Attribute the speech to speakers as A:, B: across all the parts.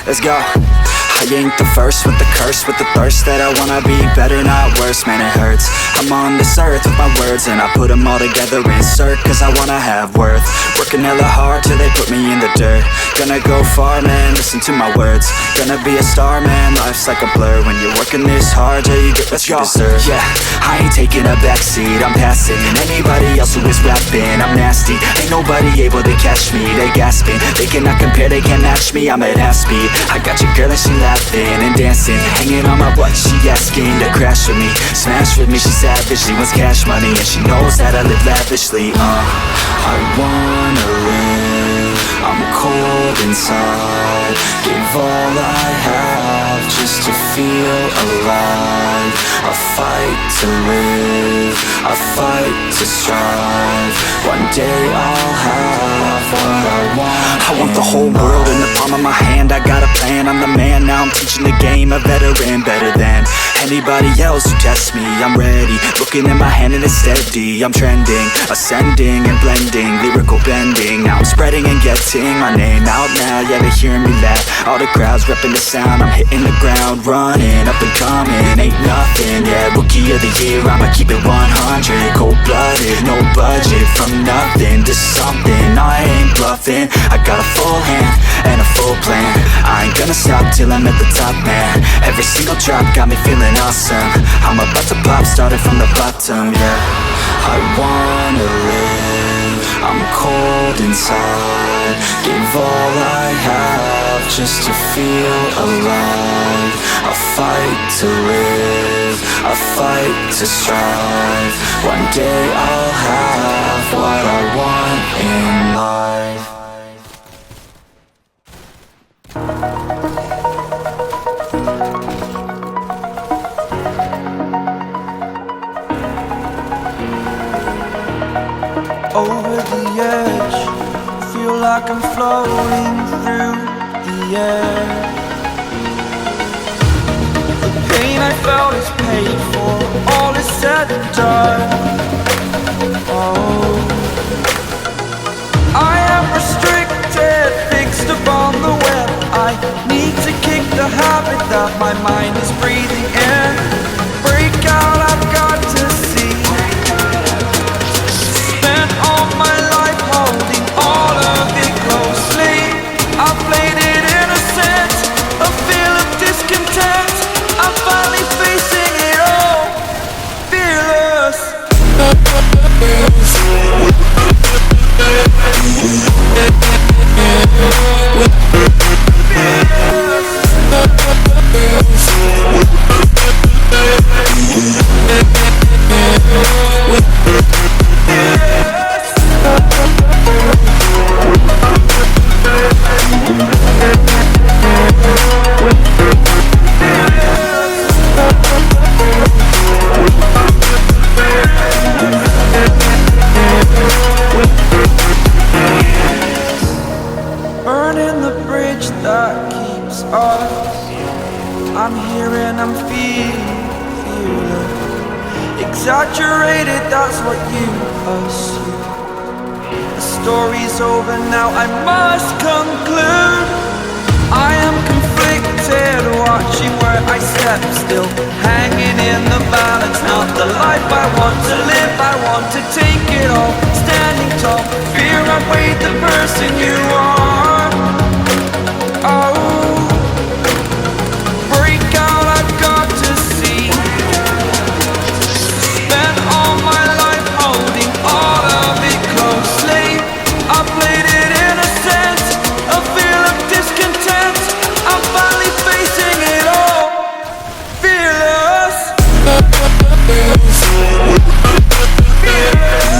A: let's go. I ain't the first with the curse, with the thirst that I wanna be better, not worse, man it hurts. I'm on this earth with my words and I put them all together, insert, cause I wanna have worth. Working hella hard till they put me in the dirt. Gonna go far, man, listen to my words. Gonna be a star, man, life's like a blur. When you're working this hard, yeah, you get what you deserve. Yeah, I ain't taking a backseat, I'm passing anybody else who is rapping. I'm nasty, ain't nobody able to catch me. They gasping, they cannot compare, they can't match me. I'm at half speed, I got your girl and she laughing and dancing, hanging on my butt, she asking to crash with me, smash with me. She savage, she wants cash money, and she knows that I live lavishly. I wanna live, I'm cold inside. Give all I have just to feel alive. I fight to live, I fight to strive. One day I'll have what I want. I want the whole world in the palm of my hand. I got a plan, I'm the man. Now I'm teaching the game, a veteran, better than anybody else who tests me. I'm ready, looking at my hand and it's steady. I'm trending, ascending and blending, lyrical bending. Now I'm spreading and getting my name out now. Yeah, they hearing me laugh, all the crowds repping the sound. I'm hitting the ground, running, up and coming, ain't nothing. Yeah, rookie of the year, I'ma keep it 100. Cold-blooded, no budget, from nothing to something. I ain't bluffing, I got a full hand and a full plan. I ain't gonna stop till I'm at the top, man. Every single drop got me feeling awesome. I'm about to pop, started from the bottom, yeah. I wanna live, I'm cold inside. Give all I have just to feel alive. I fight to live, I fight to strive. One day I'll have what I want in life.
B: Over the edge, feel like I'm floating through the air. The pain I felt is paid for, all is said and done. Oh, I am restricted, fixed upon the web. I need to kick the habit that my mind is breathing in. Break out, I've got to see. Spent all my life holding all of it closely. I played it innocent, a feel of discontent. I'm finally facing it all, fearless. Burning the bridge that keeps us. I'm here and I'm feeling exaggerated, that's what you assume. The story's over now, I must conclude. I am conflicted, watching where I step, still hanging in the balance. Not the life I want to live, I want to take it all. Standing tall, fear outweighed the person you are. Oh, break out, I've got to see. Spent all my life holding all of it closely. I played it innocent, a feel of discontent. I'm finally facing it all, fearless. Fearless.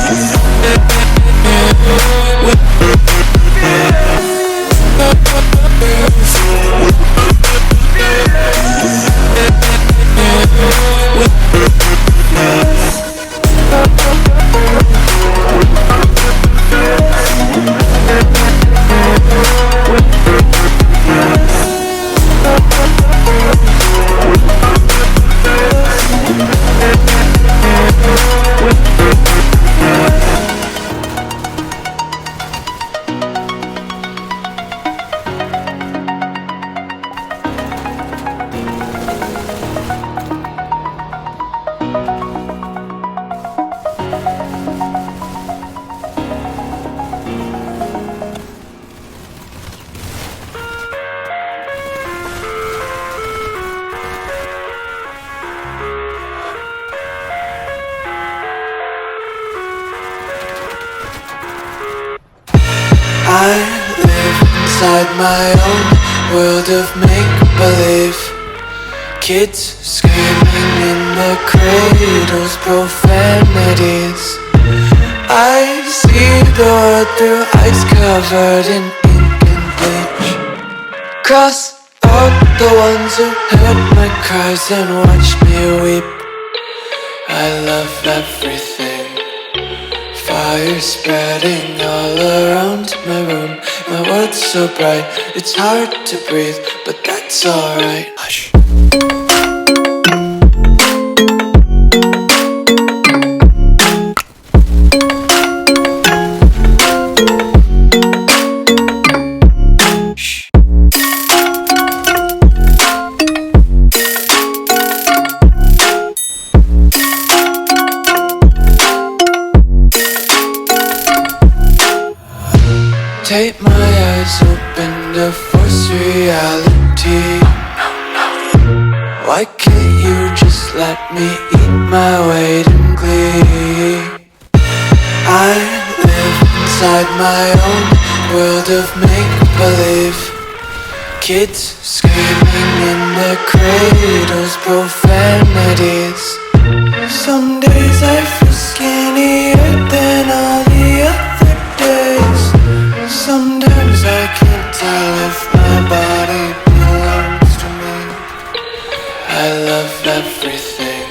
C: inside my own world of make-believe. Kids screaming in the cradles, profanities. I see the world through eyes covered in ink and bleach. Cross out the ones who heard my cries and watched me weep. I love everything. Fire spreading all around my room. My world's so bright, it's hard to breathe, but that's alright. Hush. Take my eyes open to force reality. Why can't you just let me eat my weight in glee? I live inside my own world of make-believe. Kids screaming in the cradles, profanities. Some days I feel skinnier than all the other days. Sometimes I can't tell if my body belongs to me. I love everything.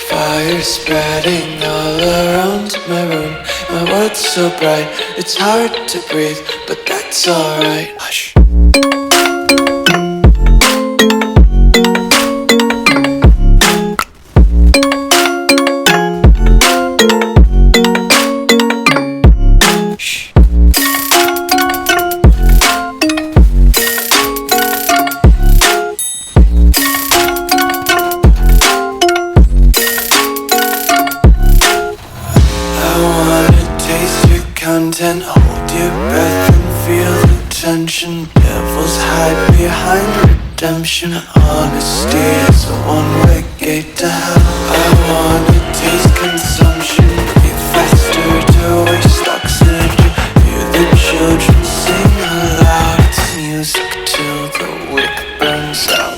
C: Fire spreading all around my room. My world's so bright, it's hard to breathe, but that's alright. Hush. Content, hold your breath and feel the tension. Devils hide behind redemption. Honesty is a one-way gate to hell. I wanna taste consumption, breathe faster to waste oxygen. Hear the children sing aloud. It's music till the wick burns out.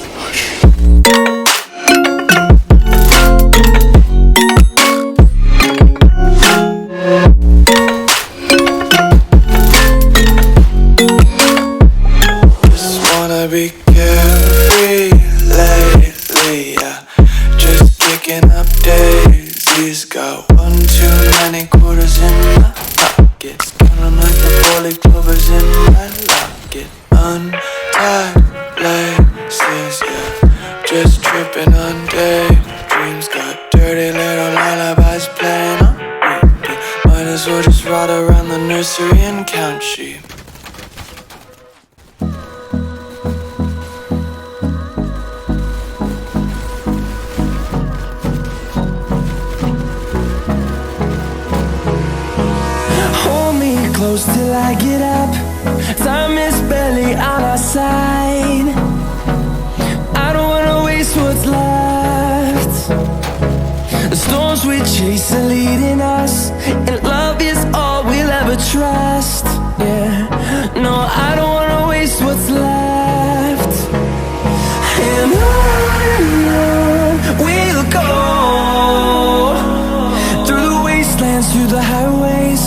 C: Be carefree lately, yeah. Just picking up daisies. Got one too many quarters in my pockets. Count them like the four-leaf clovers in my locket. Untied laces, yeah. Just tripping on daydreams. Got dirty little lullabies playing on repeat. Might as well just ride around the nursery and count sheep.
B: Close till I get up. Time is barely on our side. I don't wanna waste what's left. The storms we chase are leading us, and love is all we'll ever trust. Yeah, no, I don't wanna waste what's left. And on we'll go, through the wastelands, through the highways,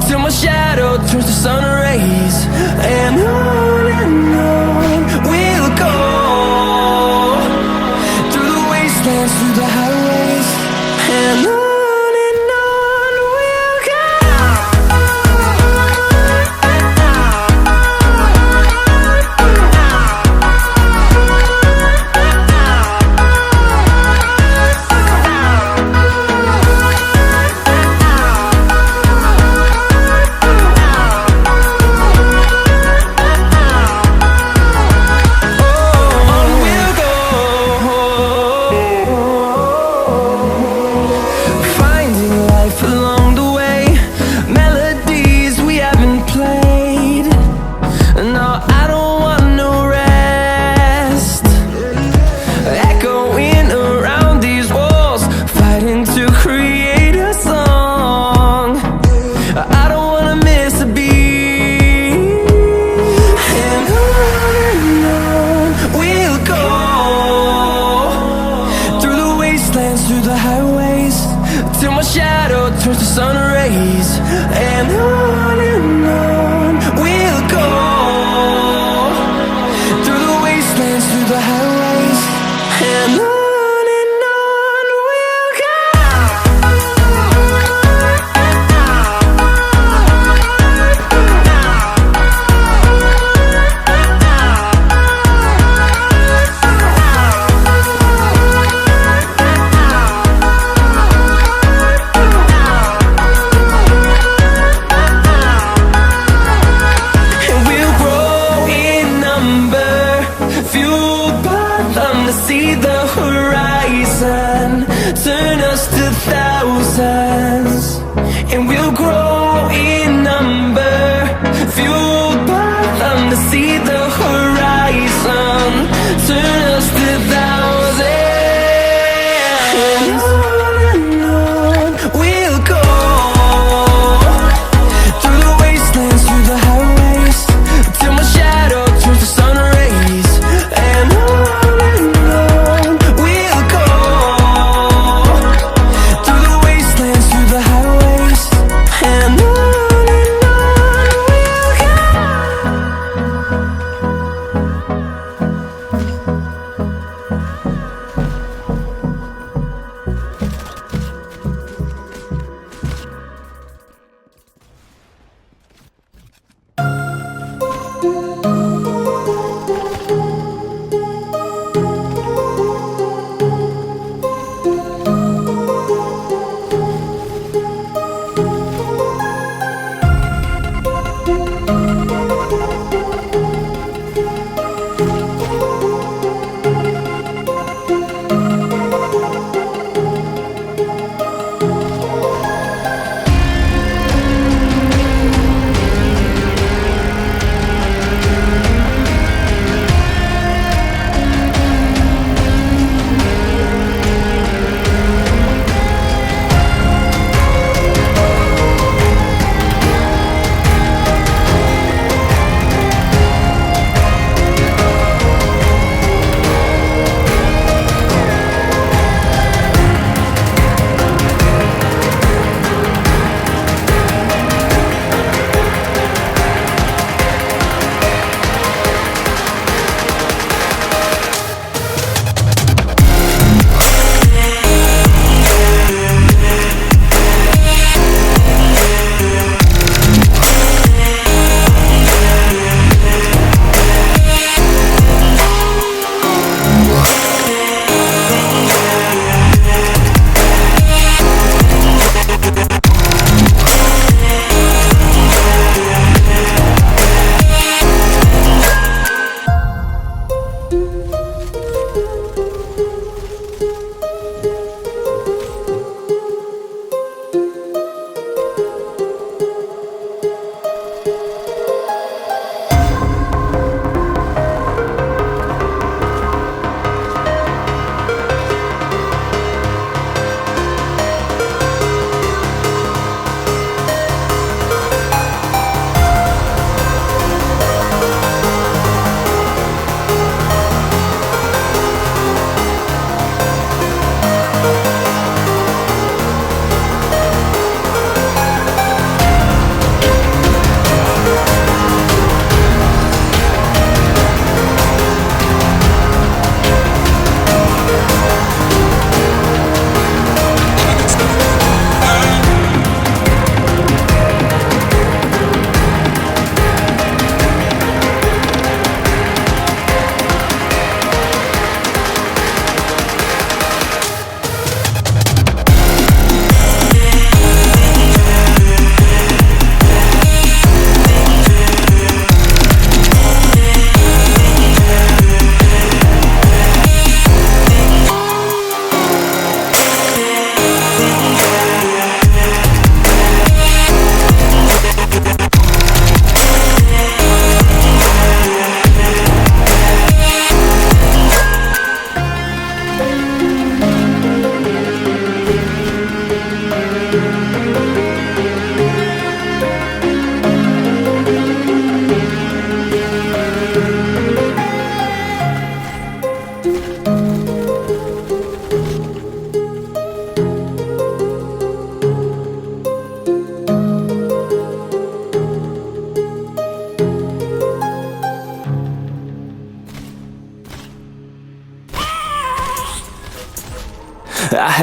B: till my shadow turns to sun rays. And on we'll go, through the wastelands, through the highways. And on we'll go. my shadow turns to sun rays. And on we'll go, through the wastelands, through the highways. And on we'll go. See the horizon, turn us to thousands, and we'll grow in number, fueled by them to see the horizon, turn us to thousands, and on we'll go, through the wastelands, through the highways, till my shadow turns to sun rays. And and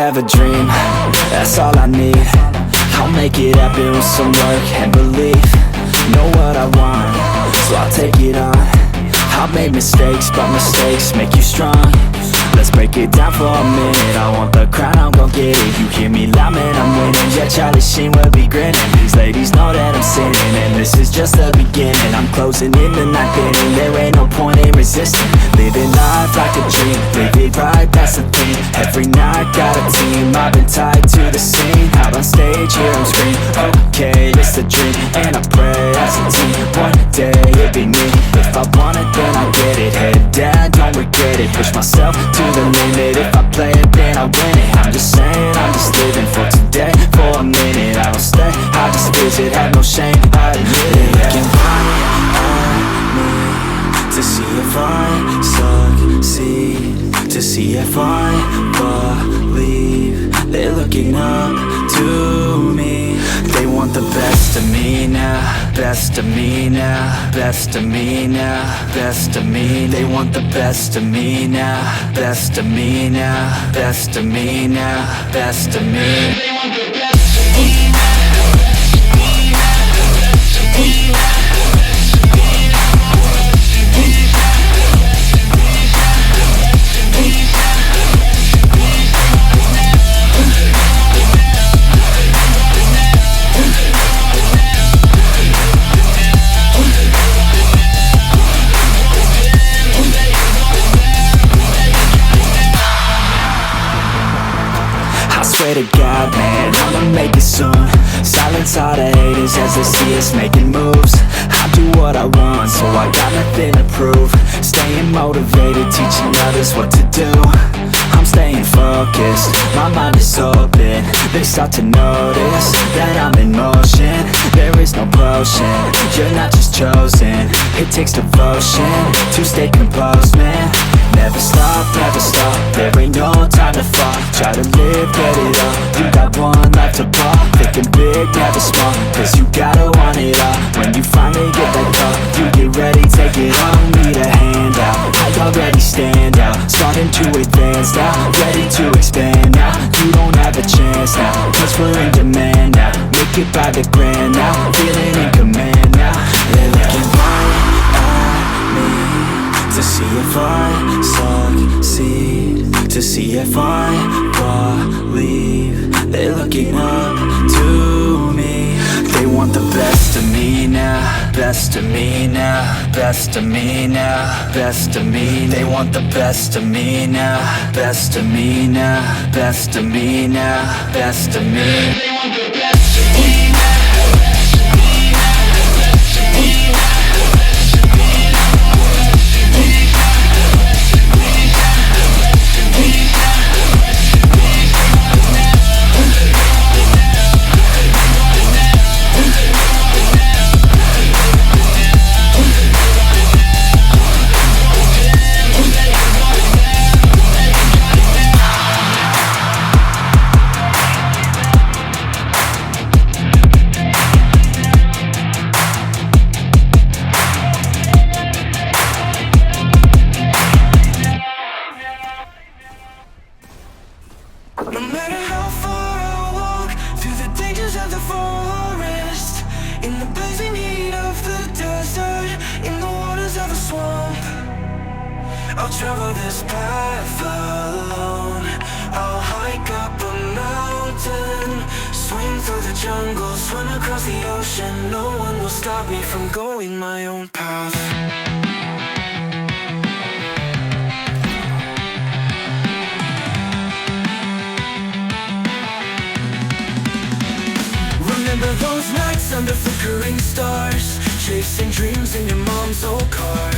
A: have a dream, that's all I need. I'll make it happen with some work and belief. Know what I want, so I'll take it on. I've made mistakes, but mistakes make you strong. Let's break it down for a minute. I want the crown, I'm gon' get it. You hear me loud, man, I'm winning. Yeah, Charlie Sheen will be grinning. These ladies know that I'm sinning, and this is just the beginning. I'm closing in the ninth inning, there ain't no point in resisting. Living life like a dream, live it right, that's the thing. Every night, got a team, I've been tied to the scene. Out on stage, hear them scream, okay, it's a dream. And I pray as a team, one day it'll be me. If I want it, then I get it. Head down, don't regret it. Push myself to the limit. If I play it, then I win it. I'm just saying, I'm just living for today. For a minute, I don't stay, I just visit. Have no shame, I admit it. Looking right at me to see if I succeed, to see if I believe. They're looking up to me. They want the best of me now, best of me now, best of me now, best of me. They want the best of me now, best of me now, best of me now, best of me. They want the best of me now. Swear to God, man, I'ma make it soon. Silence all the haters as they see us making moves. I do what I want, so I got nothing to prove. Staying motivated, teaching others what to do. I'm staying focused, my mind is open. They start to notice that I'm in motion. There is no potion, you're not just chosen. It takes devotion to stay composed, man. Never stop, there ain't no time to fall. Try to live, get it up, you got one life to ball. Thinking big, never small, cause you gotta want it all. When you finally get that call, you get ready, take it on. Need a handout, I already stand out. Starting to advance now, ready to expand now. You don't have a chance now, cause we're in demand now. Make it by the grand now, feeling in command now. They're looking right at me to see if I succeed, to see if I believe. They're looking up to me. They want the best of me now, best of me now, best of me now, best of me. They want the best of me now, best of me now, best of me now, best of me. They want the best of me now.
B: No matter how far I walk through the dangers of the forest, in the blazing heat of the desert, in the waters of a swamp, I'll travel this path alone. I'll hike up a mountain, swing through the jungle, swim across the ocean. No one will stop me from going my own path. Remember those nights under flickering stars, chasing dreams in your mom's old car,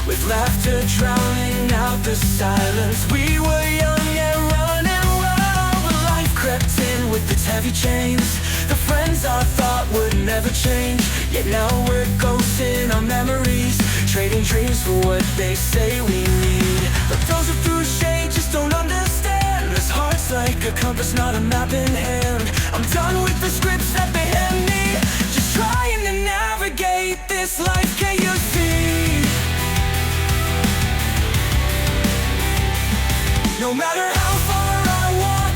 B: with laughter drowning out the silence. We were young and running wild, but life crept in with its heavy chains. The friends I thought would never change, yet now we're ghosts in our memories, trading dreams for what they say we need. But those who threw shade just don't understand. This heart's like a compass, not a map in hand. I'm done with the scripts that they hand me, just trying to navigate this life. Can't you see? No matter how far I walk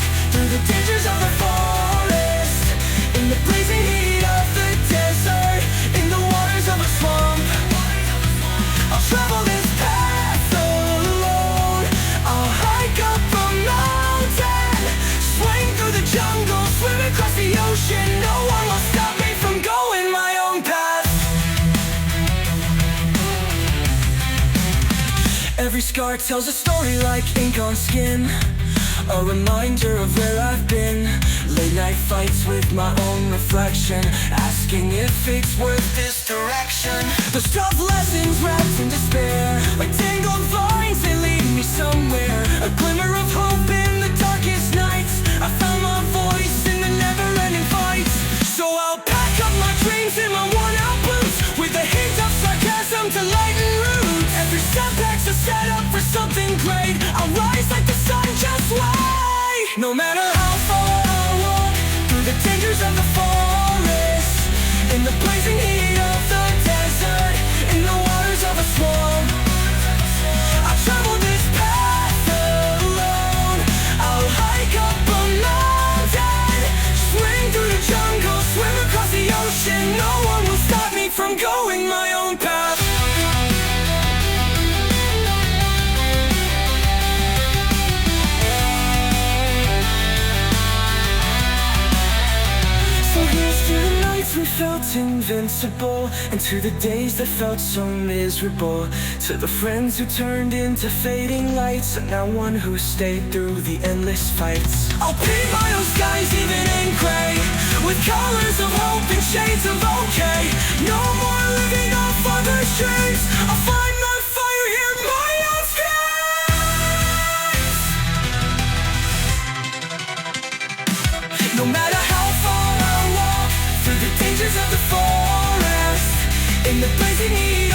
B: Every scar tells a story like ink on skin, a reminder of where I've been. Late night fights with my own reflection, asking if it's worth this direction. Those tough lessons wrapped in despair, like tangled vines, they lead me somewhere. A glimmer of hope in the darkest nights. I found my voice in the never-ending fights. So I'll pack up my dreams in my worn-out boots, with a hint of sarcasm to lighten roots. Every setback's a setup for something great. I'll rise like the sun, just wait. No matter how far I walk, through the dangers of the forest, in the blazing heat of the desert, in the waters of a swamp, I travel this path alone. I'll hike up a mountain, swing through the jungle, swim across the ocean. No one will stop me from going my own path. We felt invincible, and to the days that felt so miserable, to the friends who turned into fading lights, and now one who stayed through the endless fights. I'll paint my own skies even in gray, with colors of hope and shades of okay. No more living off others' dreams. I'll find my fire here, my own skies. No matter how far I walk, through the dangers of the forest, in the blazing heat